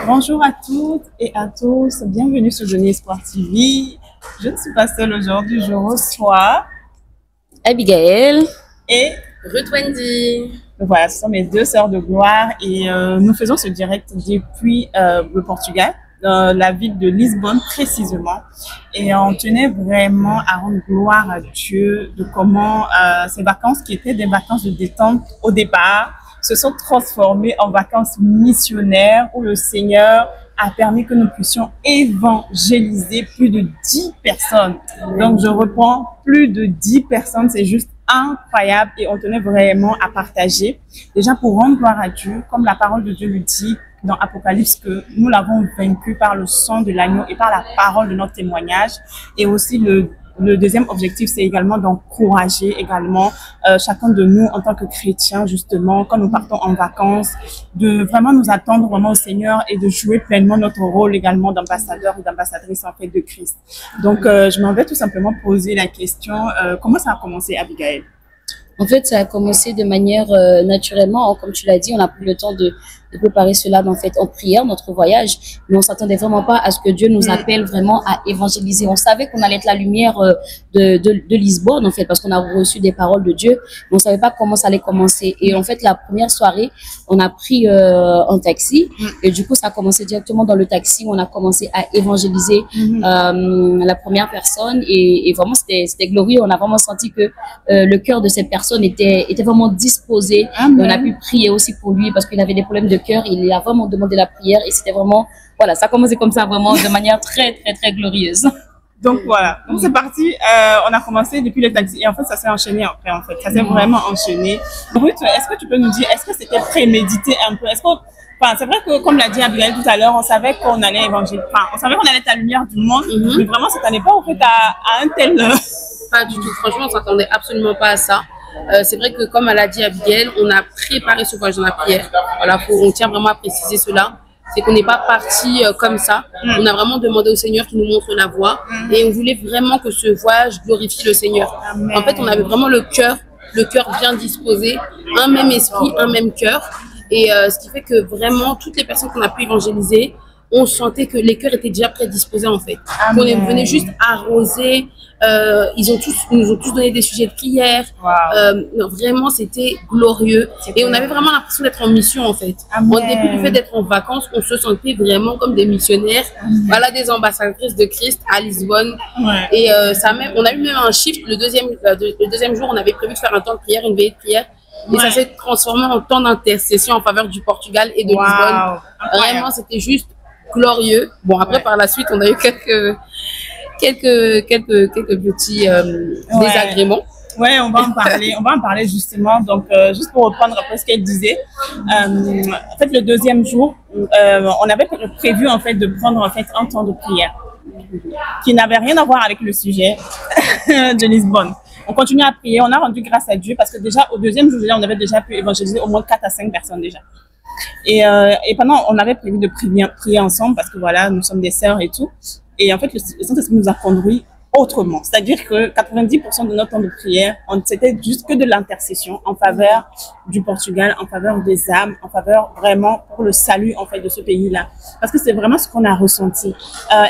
Bonjour à toutes et à tous, bienvenue sur Denis Espoir TV. Je ne suis pas seule aujourd'hui, je reçois Abigail et Ruth Wendy. voilà, ce sont mes deux sœurs de gloire et nous faisons ce direct depuis le Portugal, dans la ville de Lisbonne précisément. Et on tenait vraiment à rendre gloire à Dieu de comment ces vacances qui étaient des vacances de détente au départ se sont transformées en vacances missionnaires où le Seigneur a permis que nous puissions évangéliser plus de 10 personnes. Donc, je reprends, plus de 10 personnes, c'est juste incroyable et on tenait vraiment à partager. Déjà, pour rendre gloire à Dieu, comme la parole de Dieu le dit dans Apocalypse, que nous l'avons vaincu par le sang de l'agneau et par la parole de notre témoignage. Et aussi, le deuxième objectif, c'est également d'encourager également chacun de nous en tant que chrétiens, justement, quand nous partons en vacances, de vraiment nous attendre vraiment au Seigneur et de jouer pleinement notre rôle également d'ambassadeur ou d'ambassadrice en fait de Christ. Donc, je m'en vais tout simplement poser la question, comment ça a commencé, Abigail? En fait, ça a commencé de manière naturellement. Comme tu l'as dit, on a pris le temps de préparer cela en prière, notre voyage. Mais on s'attendait vraiment pas à ce que Dieu nous appelle vraiment à évangéliser. On savait qu'on allait être la lumière de Lisbonne, en fait, parce qu'on a reçu des paroles de Dieu. Mais on savait pas comment ça allait commencer. Et en fait, la première soirée, on a pris un taxi. Et du coup, ça a commencé directement dans le taxi où on a commencé à évangéliser la première personne. Et vraiment, c'était glorieux. On a vraiment senti que le cœur de cette personne était vraiment disposé. Et on a pu prier aussi pour lui parce qu'il avait des problèmes de cœur. Il a vraiment demandé la prière et c'était vraiment, voilà, ça a commencé comme ça vraiment de manière très, très, très glorieuse. Donc voilà, donc c'est parti, on a commencé depuis le taxi et en fait ça s'est enchaîné après en fait, ça s'est vraiment enchaîné. Ruth, est-ce que tu peux nous dire, est-ce que c'était prémédité un peu? Enfin, c'est vrai que comme l'a dit Abigail tout à l'heure, on savait qu'on allait évangéliser, enfin on savait qu'on allait être la lumière du monde, mais vraiment cette année pas en fait à un tel... Pas du tout, franchement on s'attendait absolument pas à ça. C'est vrai que comme elle a dit Abigail, on a préparé ce voyage dans la prière. Voilà, on tient vraiment à préciser cela. C'est qu'on n'est pas parti comme ça. On a vraiment demandé au Seigneur qui nous montre la voie et on voulait vraiment que ce voyage glorifie le Seigneur. Amen. En fait, on avait vraiment le cœur bien disposé, un même esprit, un même cœur. Et ce qui fait que vraiment, toutes les personnes qu'on a pu évangéliser, on sentait que les cœurs étaient déjà prédisposés en fait. On venait juste arroser. Ils nous ont tous donné des sujets de prière. Wow. Vraiment, c'était glorieux. Et on avait vraiment l'impression d'être en mission en fait. Amen. En début du fait d'être en vacances, on se sentait vraiment comme des missionnaires. Voilà, des ambassadrices de Christ à Lisbonne. Ouais. Et on a eu même un shift. Le deuxième jour, on avait prévu de faire un temps de prière, une veillée de prière. Et ça s'est transformé en temps d'intercession en faveur du Portugal et de Lisbonne. Vraiment, c'était juste glorieux. Bon, après, par la suite, on a eu quelques petits désagréments. Ouais, on va en parler justement. Donc, juste pour reprendre après ce qu'elle disait, en fait, le deuxième jour, on avait prévu en fait de prendre en fait un temps de prière qui n'avait rien à voir avec le sujet de Lisbonne. On continue à prier, on a rendu grâce à Dieu parce que déjà au deuxième jour, on avait déjà pu évangéliser au moins 4 à 5 personnes déjà. Et pendant, on avait prévu de prier ensemble parce que voilà, nous sommes des sœurs et tout. Et en fait, le Saint-Esprit nous a conduits autrement. C'est-à-dire que 90% de notre temps de prière, c'était juste que de l'intercession en faveur du Portugal, en faveur des âmes, en faveur vraiment pour le salut en fait de ce pays-là. Parce que c'est vraiment ce qu'on a ressenti.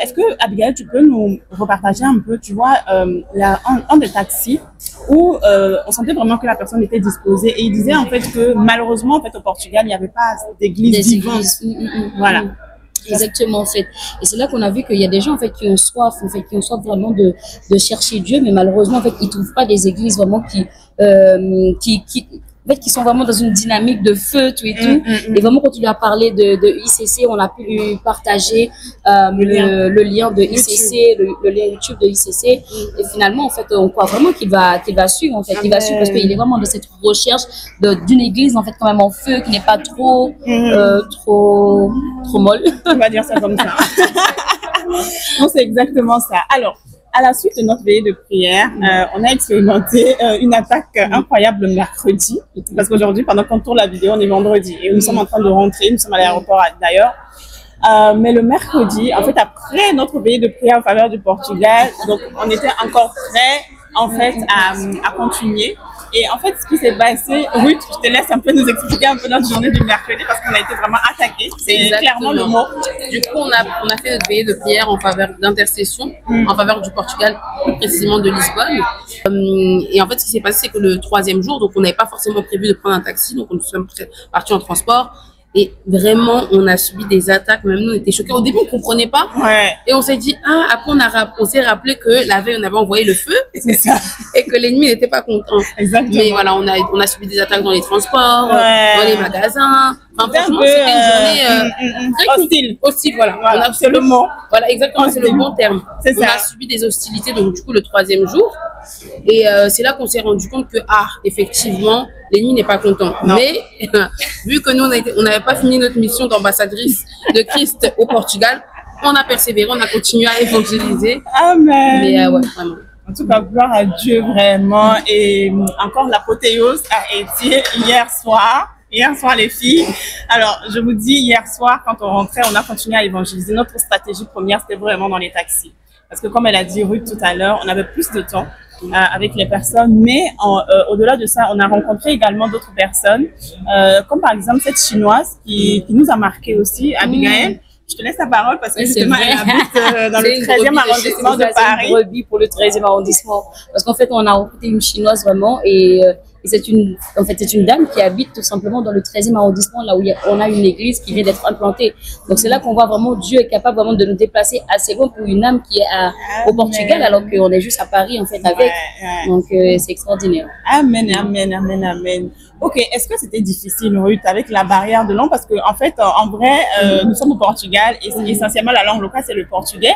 Est-ce que, Abigail, tu peux nous repartager un peu, tu vois, un des taxis où on sentait vraiment que la personne était disposée et il disait en fait que malheureusement en fait au Portugal il n'y avait pas d'église vivante. Voilà. Exactement en fait. Et c'est là qu'on a vu qu'il y a des gens en fait qui ont soif, en fait, qui ont soif vraiment de chercher Dieu, mais malheureusement en fait ils trouvent pas des églises vraiment en fait, qui sont vraiment dans une dynamique de feu, tout et tout. Et vraiment, quand tu lui as parlé de ICC, on a pu lui partager le lien de ICC, le lien YouTube de ICC. Et finalement, en fait, on croit vraiment qu'il va suivre, en fait. Il va suivre parce qu'il est vraiment dans cette recherche d'une église, en fait, quand même en feu, qui n'est pas trop molle. On va dire ça comme ça. Non, c'est exactement ça. Alors, à la suite de notre veillée de prière, on a expérimenté une attaque incroyable le mercredi. Parce qu'aujourd'hui, pendant qu'on tourne la vidéo, on est vendredi. Et nous sommes en train de rentrer, nous sommes à l'aéroport d'ailleurs. Mais le mercredi, en fait, après notre veillée de prière en faveur du Portugal, donc on était encore prêts, en fait, à continuer. Et en fait, ce qui s'est passé, Ruth, je te laisse un peu nous expliquer un peu notre journée du mercredi parce qu'on a été vraiment attaqués. C'est clairement le mot. Du coup, on a fait notre veillée de prière en faveur d'intercession, en faveur du Portugal, plus précisément de Lisbonne. Et en fait, ce qui s'est passé, c'est que le 3e jour, donc on n'avait pas forcément prévu de prendre un taxi, donc nous sommes partis en transport. Et vraiment, on a subi des attaques. Même nous, on était choqués. Au début, on ne comprenait pas. Ouais. Et on s'est dit, après, on s'est rappelé que la veille, on avait envoyé le feu. C'est ça. Et que l'ennemi n'était pas content. Exactement. Mais voilà, on a subi des attaques dans les transports, dans les magasins. Enfin, franchement, c'était une journée hostile. Voilà, c'est le mot. Voilà, exactement, c'est le bon terme. On a subi des hostilités, donc du coup, le 3e jour. Et c'est là qu'on s'est rendu compte que, effectivement, l'ennemi n'est pas content. Non. Mais vu que nous, on n'avait pas fini notre mission d'ambassadrice de Christ au Portugal, on a persévéré, on a continué à évangéliser. Amen. Mais ouais, vraiment. En tout cas, gloire à Dieu vraiment. Et encore l'apothéose a été hier soir. Hier soir, les filles. Alors, je vous dis, hier soir, quand on rentrait, on a continué à évangéliser. Notre stratégie première, c'était vraiment dans les taxis. Parce que comme elle a dit Ruth tout à l'heure, on avait plus de temps avec les personnes. Mais au-delà de ça, on a rencontré également d'autres personnes. Comme par exemple cette Chinoise qui nous a marqué aussi, Abigail. Je te laisse la parole parce que justement, elle habite dans le 13e arrondissement de Paris. C'est une brebis pour le 13e arrondissement. Parce qu'en fait, on a rencontré une Chinoise vraiment et c'est une dame qui habite tout simplement dans le 13e arrondissement, là où on a une église qui vient d'être implantée. Donc c'est là qu'on voit vraiment Dieu est capable vraiment de nous déplacer assez loin pour une âme qui est au Portugal alors qu'on est juste à Paris en fait avec. Donc c'est extraordinaire. Amen, amen, amen, amen. Ok, est-ce que c'était difficile, Ruth, avec la barrière de langue? Parce que en fait, en vrai, nous sommes au Portugal et essentiellement la langue locale, c'est le portugais.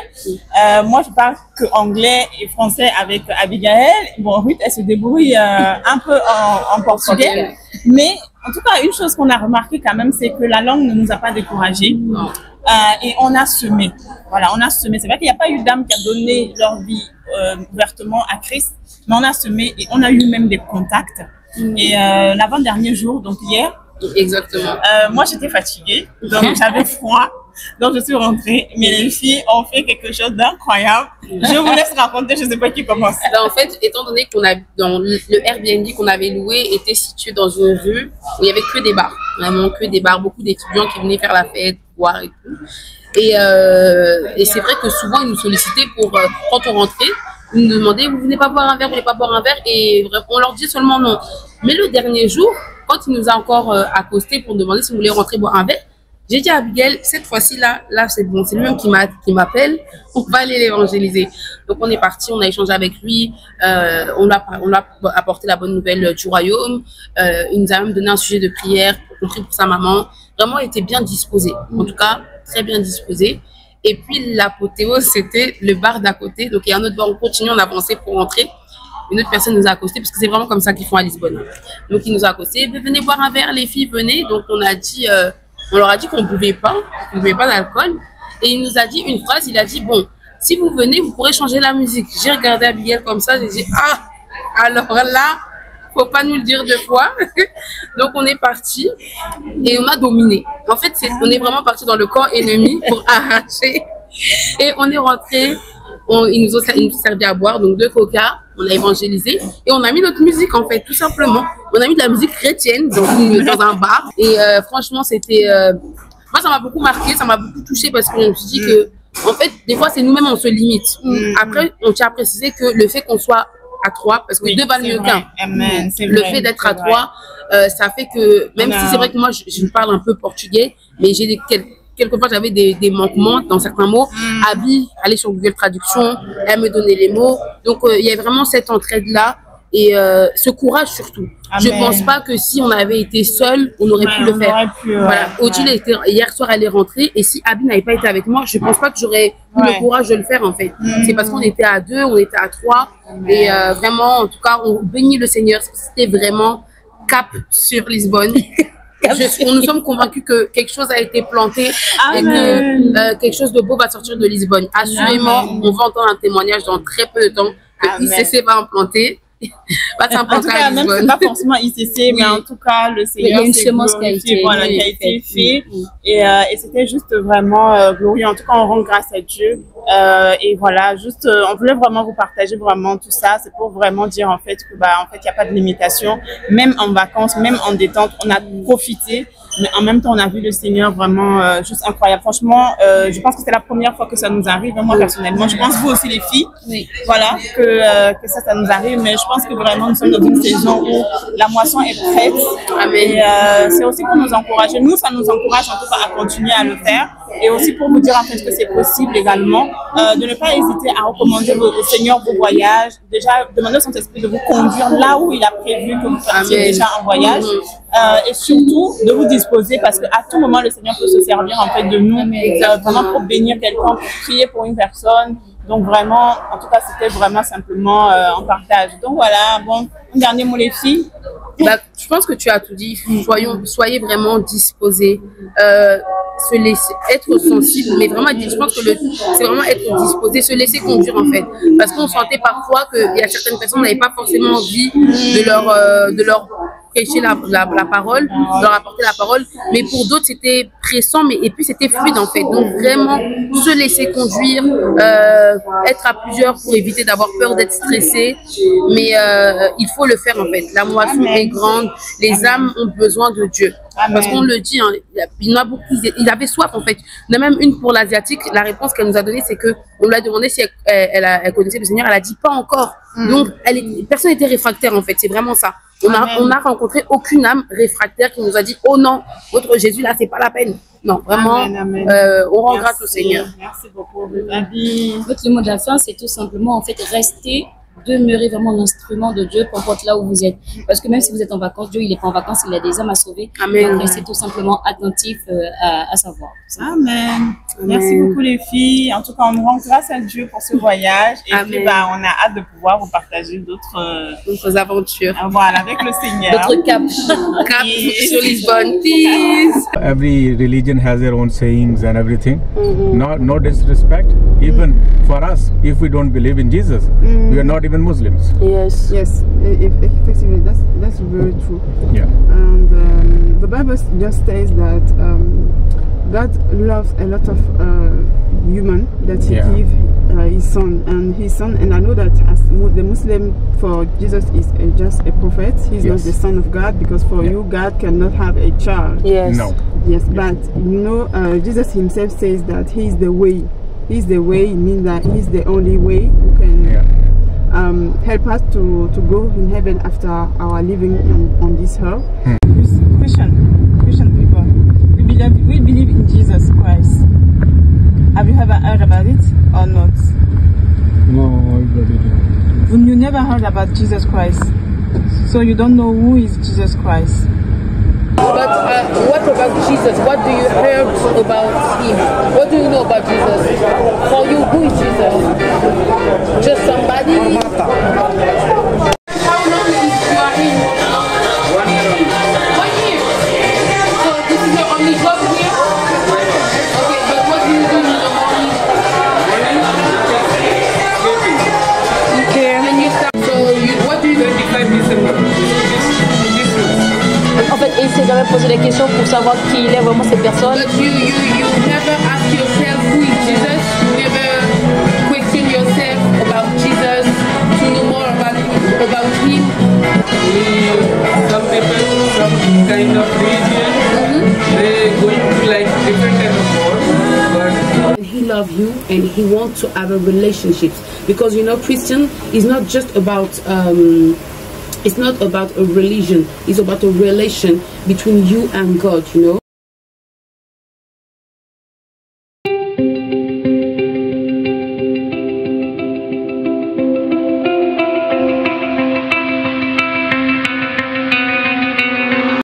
Moi, je parle que anglais et français avec Abigail. Bon, Ruth, elle se débrouille un peu en portugais. Mais en tout cas, une chose qu'on a remarqué quand même, c'est que la langue ne nous a pas découragés. Et on a semé. Voilà, on a semé. C'est vrai qu'il n'y a pas eu d'âme qui a donné leur vie ouvertement à Christ, mais on a semé et on a eu même des contacts. Et l'avant-dernier jour, donc hier, exactement. Moi j'étais fatiguée, donc j'avais froid, donc je suis rentrée. Mais les filles ont fait quelque chose d'incroyable. Je vous laisse raconter, je ne sais pas qui commence. En fait, étant donné qu'on a dans le Airbnb qu'on avait loué était situé dans une rue où il y avait que des bars, vraiment que des bars, beaucoup d'étudiants qui venaient faire la fête, boire et tout. Et c'est vrai que souvent ils nous sollicitaient pour quand on rentrait. Ils nous demandaient, vous venez pas boire un verre, vous voulez pas boire un verre, et on leur dit seulement non. Mais le dernier jour, quand il nous a encore accosté pour demander si vous voulez rentrer boire un verre, j'ai dit à Abigail, cette fois-ci là c'est bon, c'est lui-même qui m'appelle, on va aller l'évangéliser. Donc on est parti, on a échangé avec lui, on a apporté la bonne nouvelle du royaume, il nous a même donné un sujet de prière, compris pour sa maman. Vraiment, il était bien disposé, en tout cas très bien disposé. Et puis l'apothéose, c'était le bar d'à côté. Donc il y a un autre bar, on continue, on avançait pour rentrer. Une autre personne nous a accosté, parce que c'est vraiment comme ça qu'ils font à Lisbonne. Donc il nous a accosté, venez boire un verre, les filles, venez. Donc on leur a dit qu'on ne buvait pas d'alcool. Et il nous a dit une phrase, il a dit, bon, si vous venez, vous pourrez changer la musique. J'ai regardé Abigail comme ça, j'ai dit, alors là, faut pas nous le dire deux fois. Donc on est parti et on a dominé. En fait, on est vraiment parti dans le camp ennemi pour arracher. Et on est rentré, ils nous ont servi à boire, donc 2 coca, on a évangélisé et on a mis notre musique en fait, tout simplement. On a mis de la musique chrétienne dans un bar. Et franchement, c'était... moi, ça m'a beaucoup marqué, ça m'a beaucoup touché parce que je me suis dit que, en fait, des fois, c'est nous-mêmes, on se limite. Après, on tient à préciser que le fait qu'on soit à 3, parce que 2 valent mieux qu'un. Le fait d'être à 3, ça fait que, même si c'est vrai que moi, je parle un peu portugais, mais j'ai quelquefois, j'avais des manquements dans certains mots. Abby, aller sur Google Traduction, elle me donnait les mots. Donc, il y a vraiment cette entraide-là et ce courage surtout. Je ne pense pas que si on avait été seul, on aurait pu le faire. Voilà. Odile, hier soir, elle est rentrée et si Abby n'avait pas été avec moi, je ne pense pas que j'aurais eu le courage de le faire en fait. C'est parce qu'on était à 2, on était à 3 et vraiment, en tout cas, on bénit le Seigneur. C'était vraiment cap sur Lisbonne. Nous sommes convaincus que quelque chose a été planté et que quelque chose de beau va sortir de Lisbonne. Assurément, on va entendre un témoignage dans très peu de temps que ICC va implanter. En tout cas, même c'est pas forcément ICC, mais en tout cas, le Seigneur, il y a une semence qui a été faite. Et c'était juste vraiment glorieux. En tout cas, on rend grâce à Dieu Et voilà, juste, on voulait vraiment vous partager vraiment tout ça. C'est pour vraiment dire en fait que en fait, il n'y a pas de limitation. Même en vacances, même en détente, on a profité. Mais en même temps, on a vu le Seigneur vraiment juste incroyable. Franchement, je pense que c'est la première fois que ça nous arrive. Moi, personnellement, je pense vous aussi les filles. Oui. Voilà, que ça nous arrive. Mais je pense que vraiment, nous sommes dans une saison où la moisson est prête. Et c'est aussi pour nous encourager. Nous, ça nous encourage en tout cas à continuer à le faire. Et aussi pour vous dire en fait que c'est possible également de ne pas hésiter à recommander au Seigneur vos voyages. Déjà, demander au Saint-Esprit de vous conduire là où il a prévu que vous partiez déjà en voyage. Et surtout de vous disposer parce qu'à tout moment le Seigneur peut se servir en fait de nous vraiment pour bénir quelqu'un, pour prier pour une personne. Donc vraiment, en tout cas c'était vraiment simplement en partage. Donc voilà, bon, un dernier mot les filles. Je pense que tu as tout dit. Soyez vraiment disposés, se laisser être sensible, mais vraiment, je pense que c'est vraiment être disposé, se laisser conduire en fait, parce qu'on sentait parfois qu'il y a certaines personnes qui n'avaient pas forcément envie de leur prêcher la parole, de leur apporter la parole, mais pour d'autres c'était pressant, et puis c'était fluide en fait. Donc vraiment se laisser conduire, être à plusieurs pour éviter d'avoir peur, d'être stressé, mais il faut le faire en fait. La moisson est grande, les âmes ont besoin de Dieu. Parce qu'on le dit, hein, il y en a beaucoup, il avait soif en fait. Il y en a même une pour l'asiatique. La réponse qu'elle nous a donnée, c'est que on lui a demandé si elle connaissait le Seigneur. Elle a dit pas encore. Donc personne n'était réfractaire en fait. C'est vraiment ça. On a rencontré aucune âme réfractaire qui nous a dit oh non, votre Jésus là c'est pas la peine. Non, vraiment, on rend grâce au Seigneur. Merci beaucoup. Le mot de la fin, c'est tout simplement en fait rester, demeurer vraiment l'instrument de Dieu, peu importe là où vous êtes. Parce que même si vous êtes en vacances, Dieu, il n'est pas en vacances, il a des âmes à sauver. Amen. Donc, restez tout simplement attentif à savoir. Amen. Merci beaucoup les filles. En tout cas, on rend grâce à Dieu pour ce voyage. Et puis, on a hâte de pouvoir vous partager d'autres aventures. Voilà, avec le Seigneur. D'autres caps. Cap sur Lisbonne. Peace. Every religion has their own sayings and everything. No disrespect. Even for us, if we don't believe in Jesus, we are not even Muslims. Yes. Effectively, that's very true. Yeah. And the Bible just says that God loves a lot of human that He gave His Son, and I know that as the Muslim, for Jesus is just a prophet. He's not the Son of God, because for you God cannot have a child. Yes. No. Yes, but Jesus Himself says that He is the way. He's the way, it means that He's the only way who can help us to go in heaven after our living on this earth. Christian people, we believe in Jesus Christ. Have you ever heard about it or not? No, You never heard about Jesus Christ, so you don't know who is Jesus Christ. But what about Jesus? What do you heard about Him? What do you know about Jesus? For you, who is Jesus? Just somebody? How long you are in? 1 year. 1 year? So this is your only job here? Okay, but what do you do in the morning? Okay. And you start, so what do you do? 25 December. En fait, il s'est jamais posé des questions pour savoir qui il est vraiment cette personne. But you never ask yourself who is Jesus. You never question yourself about Jesus to know more about Him. Some people from kind of religion, they going to like different type of God, but He loves you and He wants to have a relationship, because Christian is not just about it's not about a religion, it's about a relation between you and God,